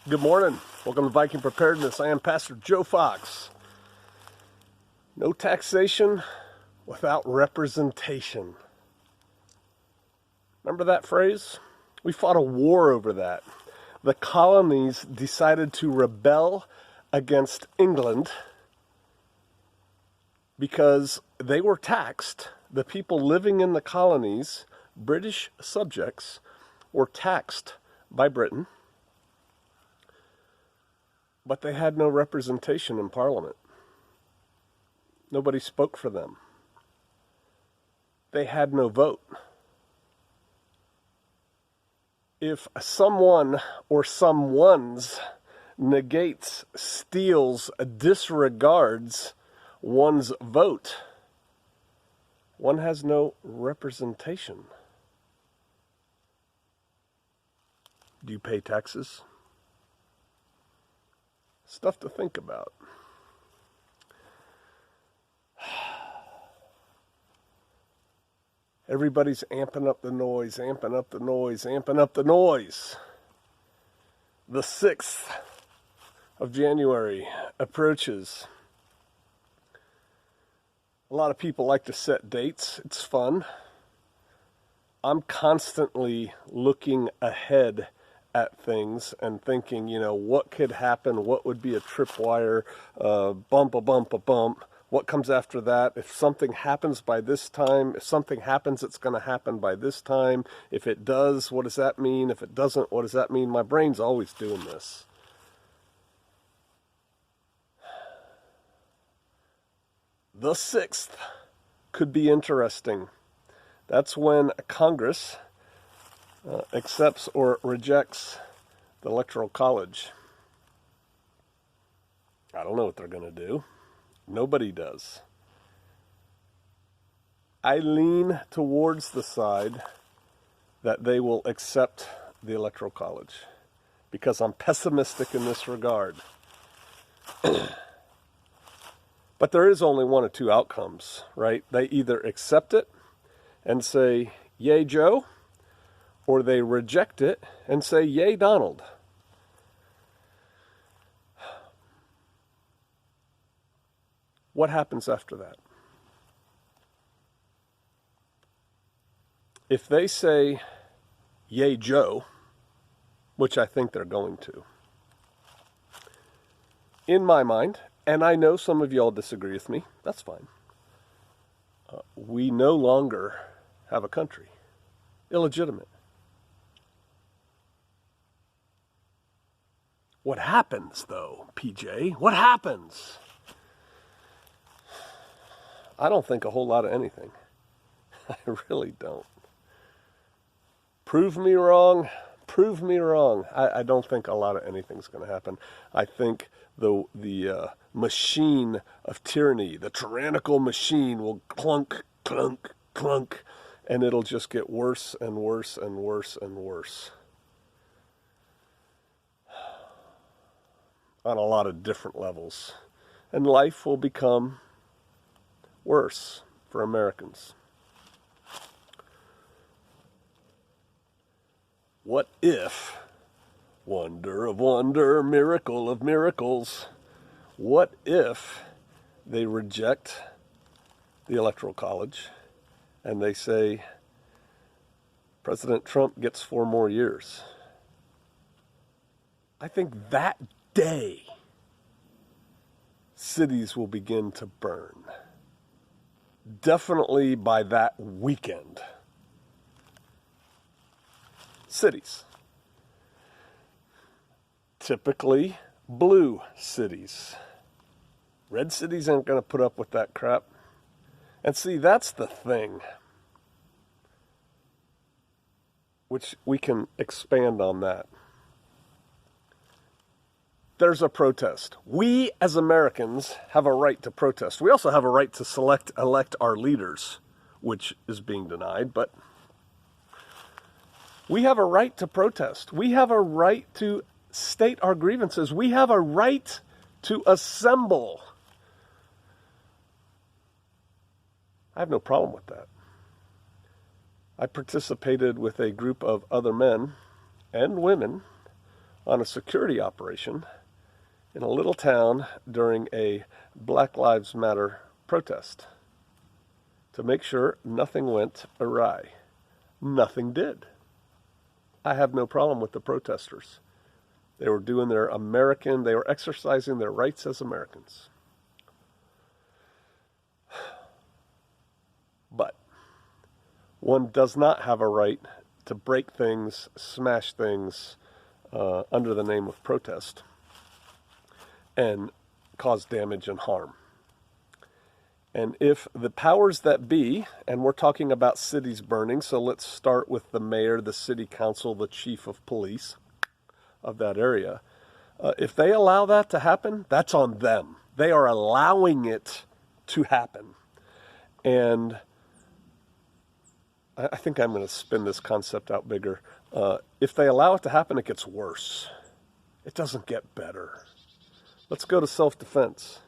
Good morning. Welcome to Viking Preparedness. I am Pastor Joe Fox. No taxation without representation. Remember that phrase? We fought a war over that. The colonies decided to rebel against England because they were taxed. The people living in the colonies, British subjects, were taxed by Britain, but they had no representation in Parliament. Nobody spoke for them. They had no vote. If someone or someone's negates, steals, disregards one's vote, one has no representation. Do you pay taxes? Stuff to think about. Everybody's amping up the noise, amping up the noise, amping up the noise. The 6th of January approaches. A lot of people like to set dates. It's fun. I'm constantly looking ahead at things and thinking, what could happen? What would be a tripwire? Bump. What comes after that? If something happens by this time, if something happens, it's going to happen by this time. If it does, what does that mean? If it doesn't, what does that mean? My brain's always doing this. The 6th could be interesting. That's when Congress accepts or rejects the Electoral College. I don't know what they're going to do. Nobody does. I lean towards the side that they will accept the Electoral College because I'm pessimistic in this regard. But there is only one of two outcomes, right? They either accept it and say, yay, Joe, or they reject it and say, yay, Donald. What happens after that? If they say, yay, Joe, which I think they're going to, in my mind, and I know some of y'all disagree with me, that's fine. We no longer have a country. Illegitimate. What happens, though, PJ? What happens? I don't think a whole lot of anything. I really don't. Prove me wrong. Prove me wrong. I don't think a lot of anything's going to happen. I think the machine of tyranny, the tyrannical machine, will clunk, clunk, clunk, and it'll just get worse and worse and worse and worse. On a lot of different levels. And life will become worse for Americans. What if, wonder of wonder, miracle of miracles, what if they reject the Electoral College and they say President Trump gets 4 more years? I think that day cities will begin to burn. Definitely by that weekend. Cities. Typically blue cities. Red cities aren't going to put up with that crap. And see, that's the thing, which we can expand on that. There's a protest. We as Americans have a right to protest. We also have a right to elect our leaders, which is being denied, but we have a right to protest. We have a right to state our grievances. We have a right to assemble. I have no problem with that. I participated with a group of other men and women on a security operation in a little town during a Black Lives Matter protest to make sure nothing went awry. Nothing did. I have no problem with the protesters. They were doing they were exercising their rights as Americans. But one does not have a right to break things, smash things under the name of protest and cause damage and harm. And if the powers that be, and we're talking about cities burning, so let's start with the mayor, the city council, the chief of police of that area. If they allow that to happen, that's on them. They are allowing it to happen. And I think I'm going to spin this concept out bigger. If they allow it to happen, it gets worse. It doesn't get better. Let's go to self-defense.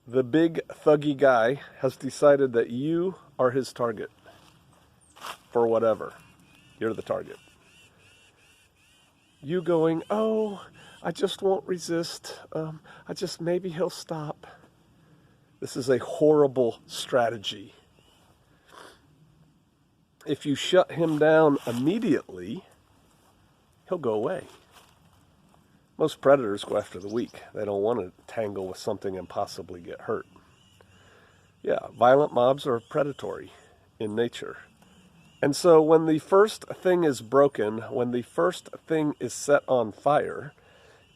The big thuggy guy has decided that you are his target for whatever. You're the target. You going, oh, I just won't resist. Maybe he'll stop. This is a horrible strategy. If you shut him down immediately, he'll go away. Most predators go after the weak. They don't want to tangle with something and possibly get hurt. Yeah, violent mobs are predatory in nature. And so when the first thing is broken, when the first thing is set on fire,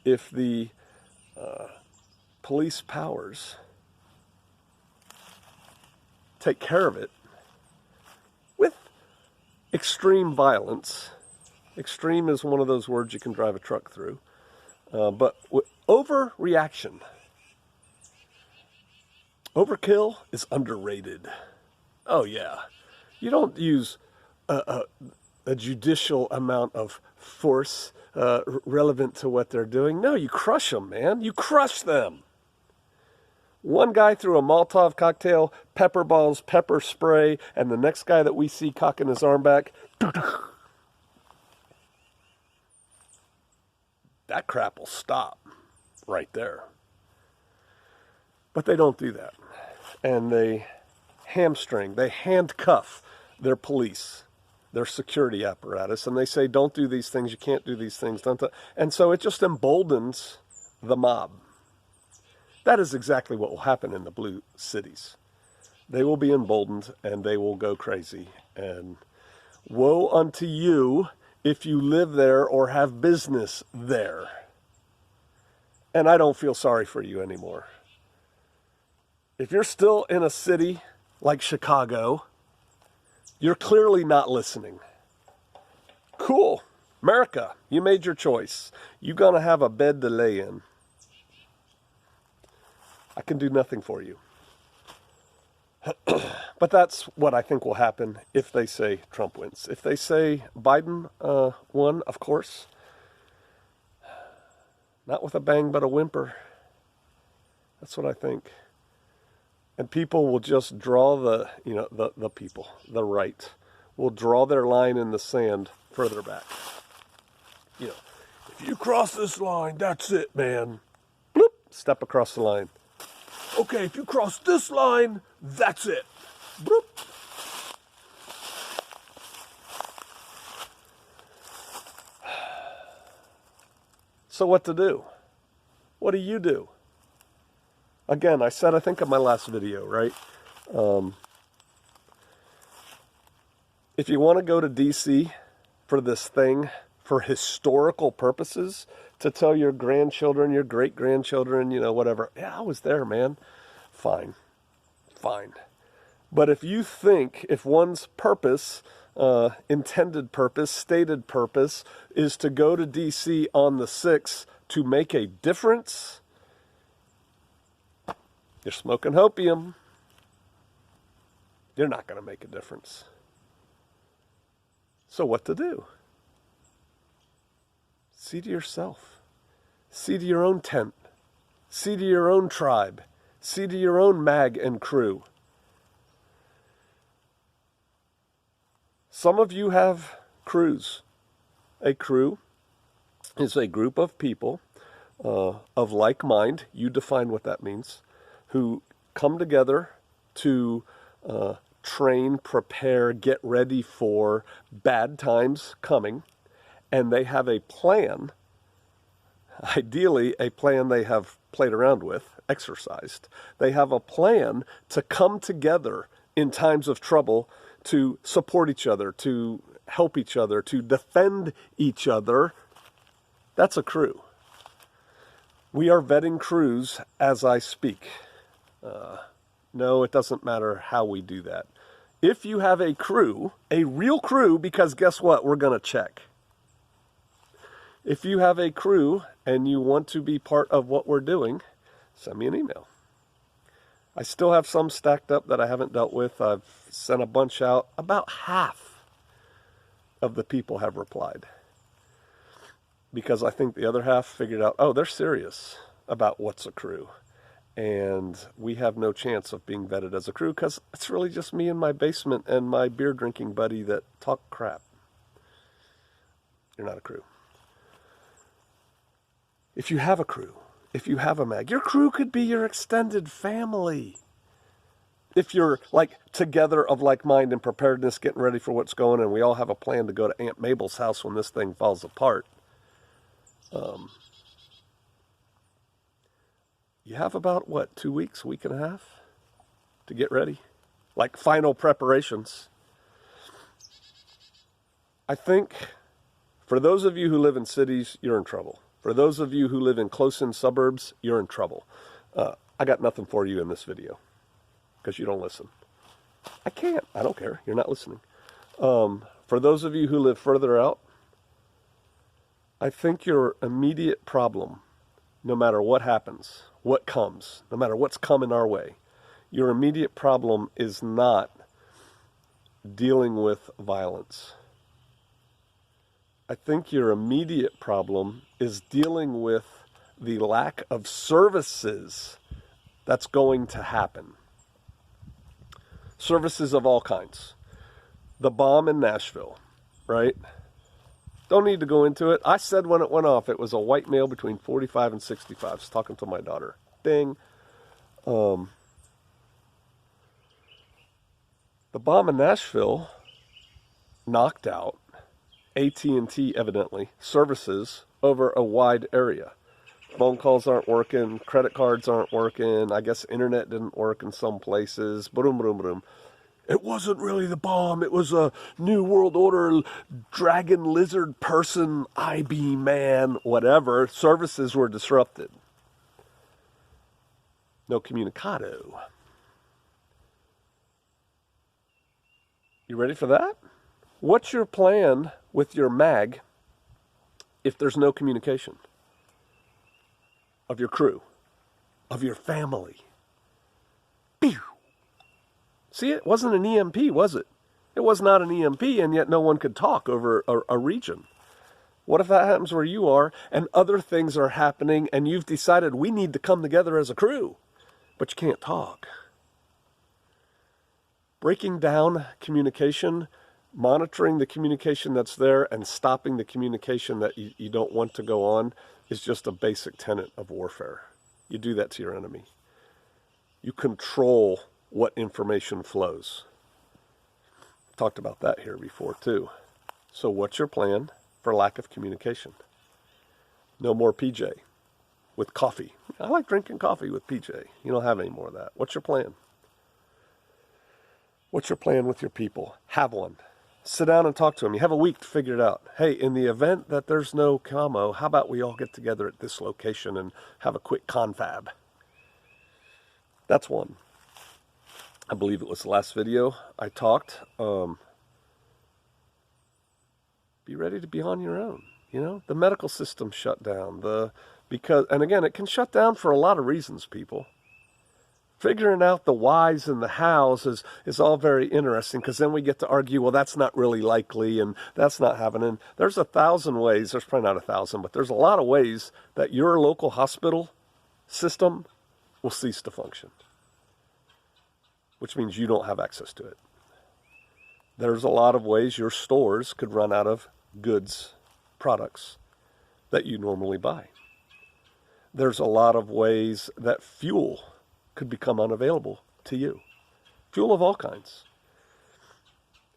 if the police powers take care of it with extreme violence, extreme is one of those words you can drive a truck through, but overreaction. Overkill is underrated. Oh yeah. You don't use a judicial amount of force relevant to what they're doing. No, you crush them, man. You crush them. One guy threw a Molotov cocktail, pepper balls, pepper spray, and the next guy that we see cocking his arm back, that crap will stop right there. But they don't do that. And they hamstring, they handcuff their police, their security apparatus, and they say, don't do these things, you can't do these things. And so it just emboldens the mob. That is exactly what will happen in the blue cities. They will be emboldened and they will go crazy. And woe unto you if you live there or have business there. And I don't feel sorry for you anymore. If you're still in a city like Chicago, you're clearly not listening. Cool. America, you made your choice. You're going to have a bed to lay in. I can do nothing for you. But that's what I think will happen if they say Trump wins. If they say Biden won, of course, not with a bang but a whimper. That's what I think. And people will just draw the people, the right, will draw their line in the sand further back. You know, if you cross this line, that's it, man. Bloop, step across the line. Okay, if you cross this line, that's it. Bloop. So what to do? What do you do? Again, I said, I think in my last video, right? If you want to go to D.C. for this thing, for historical purposes, to tell your grandchildren, your great-grandchildren, whatever, yeah, I was there, man. Fine. But if one's purpose, intended purpose, stated purpose, is to go to D.C. on the 6th to make a difference, you're smoking opium. You're not going to make a difference. So what to do? See to yourself. See to your own tent. See to your own tribe. See to your own mag and crew. Some of you have crews. A crew is a group of people of like mind, you define what that means, who come together to train, prepare, get ready for bad times coming, and they have a plan, ideally a plan they have played around with, exercised. They have a plan to come together in times of trouble to support each other, to help each other, to defend each other. That's a crew. We are vetting crews as I speak. No, it doesn't matter how we do that. If you have a crew, a real crew, because guess what? We're going to check. If you have a crew and you want to be part of what we're doing, send me an email. I still have some stacked up that I haven't dealt with. I've sent a bunch out. About half of the people have replied, because I think the other half figured out, oh, they're serious about what's a crew. And we have no chance of being vetted as a crew because it's really just me in my basement and my beer drinking buddy that talk crap. You're not a crew. If you have a crew, if you have a mag, your crew could be your extended family. If you're like together of like mind and preparedness, getting ready for what's going on, and we all have a plan to go to Aunt Mabel's house when this thing falls apart. You have about, what, 2 weeks, week and a half to get ready? Like final preparations. I think for those of you who live in cities, you're in trouble. For those of you who live in close-in suburbs, you're in trouble. I got nothing for you in this video because you don't listen. I can't. I don't care. You're not listening. For those of you who live further out, I think your immediate problem, no matter what happens, what comes, no matter what's coming our way, your immediate problem is not dealing with violence. I think your immediate problem is dealing with the lack of services that's going to happen. Services of all kinds. The bomb in Nashville, right? Don't need to go into it. I said when it went off, it was a white male between 45 and 65. I was talking to my daughter. Ding. The bomb in Nashville knocked out AT&T, evidently, services over a wide area. Phone calls aren't working. Credit cards aren't working. I guess internet didn't work in some places. Boom, boom, boom. It wasn't really the bomb. It was a New World Order dragon lizard person, IB man, whatever. Services were disrupted. No communicado. You ready for that? What's your plan with your mag if there's no communication? Of your crew, of your family. Pew! See, it wasn't an EMP, was it? It was not an EMP, and yet no one could talk over a region. What if that happens where you are, and other things are happening, and you've decided we need to come together as a crew, but you can't talk? Breaking down communication, monitoring the communication that's there, and stopping the communication that you don't want to go on is just a basic tenet of warfare. You do that to your enemy. You control what information flows. Talked about that here before too. So what's your plan for lack of communication? No more PJ with coffee. I like drinking coffee with PJ. You don't have any more of that. What's your plan? What's your plan with your people? Have one. Sit down and talk to them. You have a week to figure it out. Hey, in the event that there's no commo, how about we all get together at this location and have a quick confab? That's one. I believe it was the last video I talked. Be ready to be on your own. You know, the medical system shut down. And again, it can shut down for a lot of reasons, people. Figuring out the whys and the hows is all very interesting, because then we get to argue, well, that's not really likely and that's not happening. There's 1,000 ways, there's probably not 1,000, but there's a lot of ways that your local hospital system will cease to function, which means you don't have access to it. There's a lot of ways your stores could run out of goods, products, that you normally buy. There's a lot of ways that fuel could become unavailable to you. Fuel of all kinds.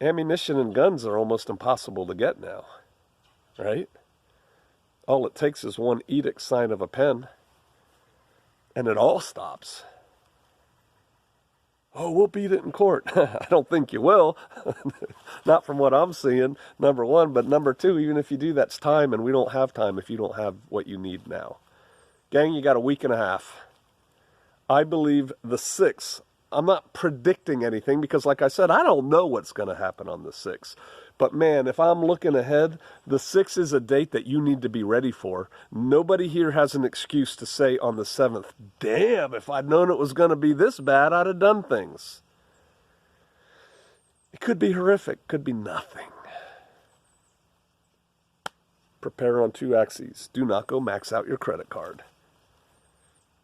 Ammunition and guns are almost impossible to get now, right? All it takes is one edict sign of a pen, and it all stops. Oh, we'll beat it in court. I don't think you will. Not from what I'm seeing, number one. But number two, even if you do, that's time, and we don't have time if you don't have what you need now. Gang, you got a week and a half. I believe the 6th. I'm not predicting anything because, like I said, I don't know what's going to happen on the 6th. But, man, if I'm looking ahead, the 6th is a date that you need to be ready for. Nobody here has an excuse to say on the 7th, damn, if I'd known it was going to be this bad, I'd have done things. It could be horrific, could be nothing. Prepare on 2 axes. Do not go max out your credit card,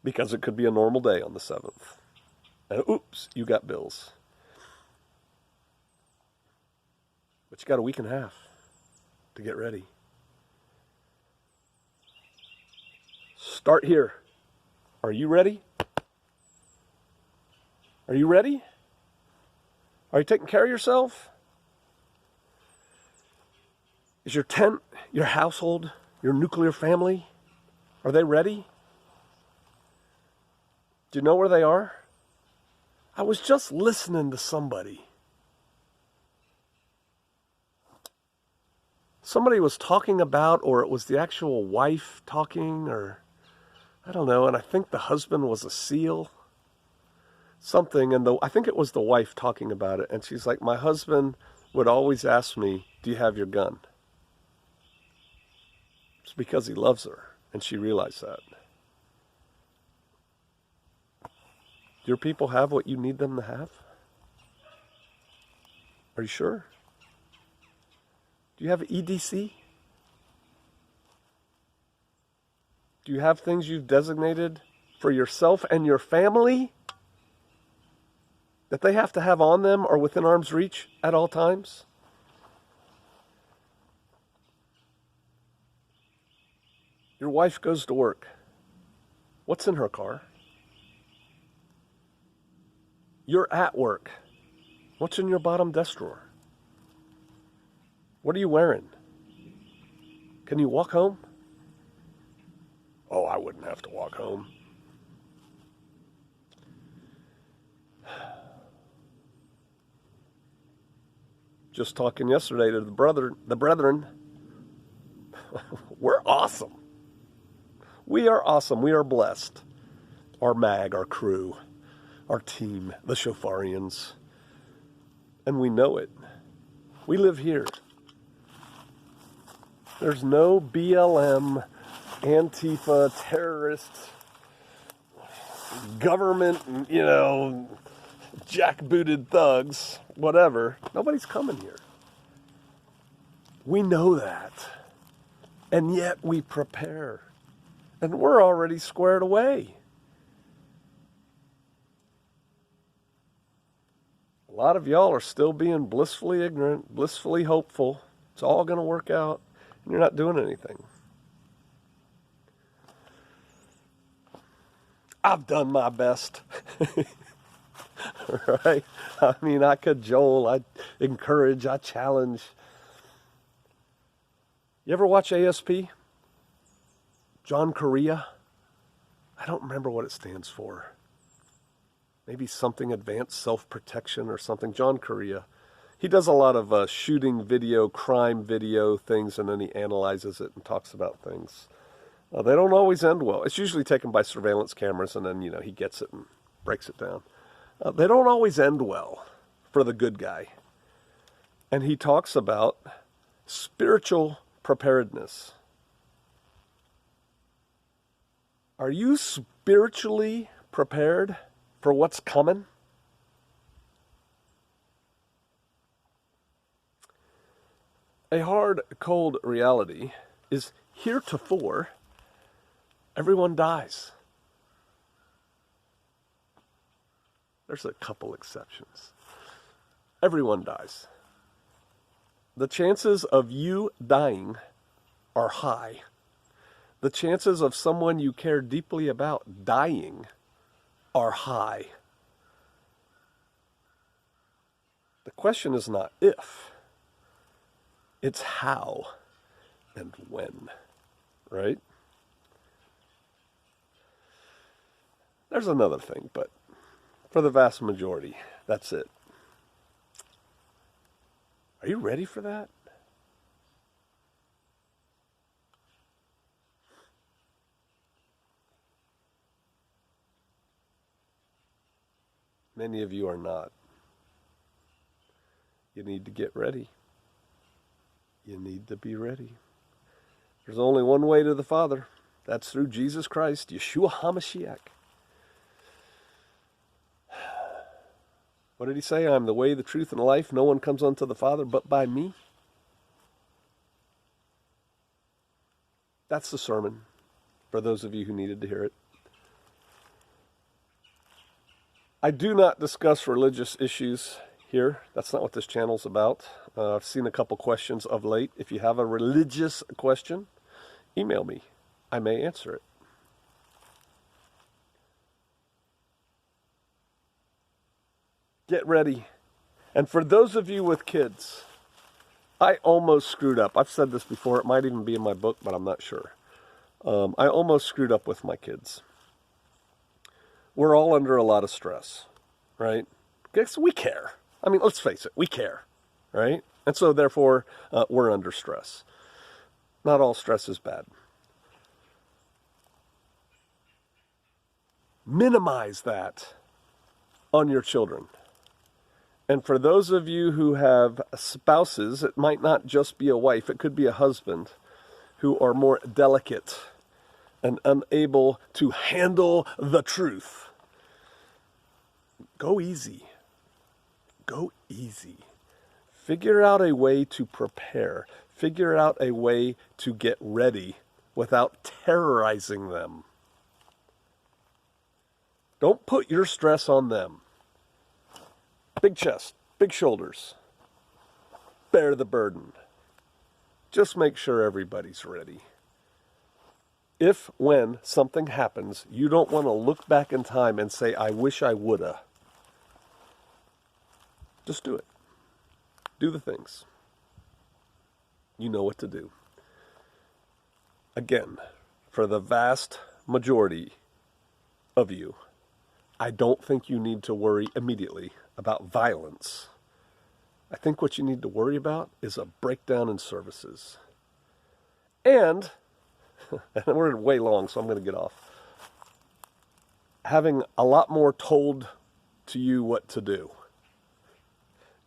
because it could be a normal day on the 7th. And oops, you got bills. But you got a week and a half to get ready. Start here. Are you ready? Are you ready? Are you taking care of yourself? Is your tent, your household, your nuclear family, are they ready? Do you know where they are? I was just listening to somebody. Somebody was talking about, or it was the actual wife talking, or I don't know, and I think the husband was a SEAL. Something, and I think it was the wife talking about it, and she's like, my husband would always ask me, do you have your gun? It's because he loves her, and she realized that. Do your people have what you need them to have? Are you sure? Do you have EDC? Do you have things you've designated for yourself and your family that they have to have on them or within arm's reach at all times? Your wife goes to work. What's in her car? You're at work. What's in your bottom desk drawer? What are you wearing? Can you walk home? Oh, I wouldn't have to walk home. Just talking yesterday to the brethren. We're awesome. We are awesome. We are blessed. Our mag, our crew, our team, the Shofarians. And we know it. We live here. There's no BLM, Antifa, terrorists, government, jackbooted thugs, whatever. Nobody's coming here. We know that. And yet we prepare. And we're already squared away. A lot of y'all are still being blissfully ignorant, blissfully hopeful. It's all going to work out. And you're not doing anything. I've done my best. Right? I mean, I cajole, I encourage, I challenge. You ever watch ASP? John Correa? I don't remember what it stands for. Maybe something advanced self-protection or something. John Correa. He does a lot of shooting video, crime video things, and then he analyzes it and talks about things. They don't always end well. It's usually taken by surveillance cameras, and then, he gets it and breaks it down. They don't always end well for the good guy. And he talks about spiritual preparedness. Are you spiritually prepared for what's coming? A hard, cold reality is heretofore, everyone dies. There's a couple exceptions. Everyone dies. The chances of you dying are high. the chances of someone you care deeply about dying are high. The question is not if, it's how and when, right? There's another thing, but for the vast majority, that's it. Are you ready for that? Many of you are not. You need to get ready. You need to be ready. There's only one way to the Father. That's through Jesus Christ, Yeshua HaMashiach. What did he say? I'm the way, the truth, and the life. No one comes unto the Father but by me. That's the sermon for those of you who needed to hear it. I do not discuss religious issues here. That's not what this channel's about. I've seen a couple questions of late. If you have a religious question, email me. I may answer it. Get ready. And for those of you with kids, I almost screwed up. I've said this before. It might even be in my book, but I'm not sure. I almost screwed up with my kids. We're all under a lot of stress, right? Because we care. I mean, let's face it, we care, right? And so therefore, we're under stress. Not all stress is bad. Minimize that on your children. And for those of you who have spouses, it might not just be a wife, it could be a husband, who are more delicate and unable to handle the truth. Go easy. Go easy. Figure out a way to prepare. Figure out a way to get ready without terrorizing them. Don't put your stress on them. Big chest, big shoulders. Bear the burden. Just make sure everybody's ready. If, when something happens, you don't want to look back in time and say, I wish I woulda. Just do it. Do the things. You know what to do. Again, for the vast majority of you, I don't think you need to worry immediately about violence. I think what you need to worry about is a breakdown in services. And we're way long, so I'm going to get off. Having a lot more told to you what to do.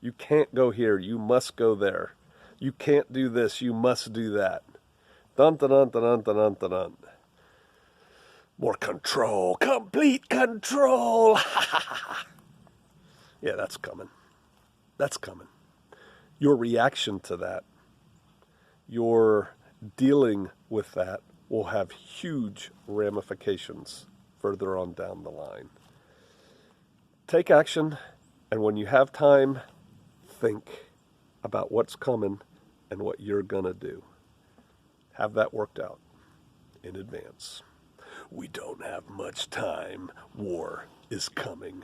You can't go here, you must go there. You can't do this, you must do that. Dun dun dun dun dun dun dun dun. More control, complete control. Yeah, that's coming. That's coming. Your reaction to that, your dealing with that will have huge ramifications further on down the line. Take action, and when you have time, think about what's coming and what you're going to do. Have that worked out in advance. We don't have much time. War is coming.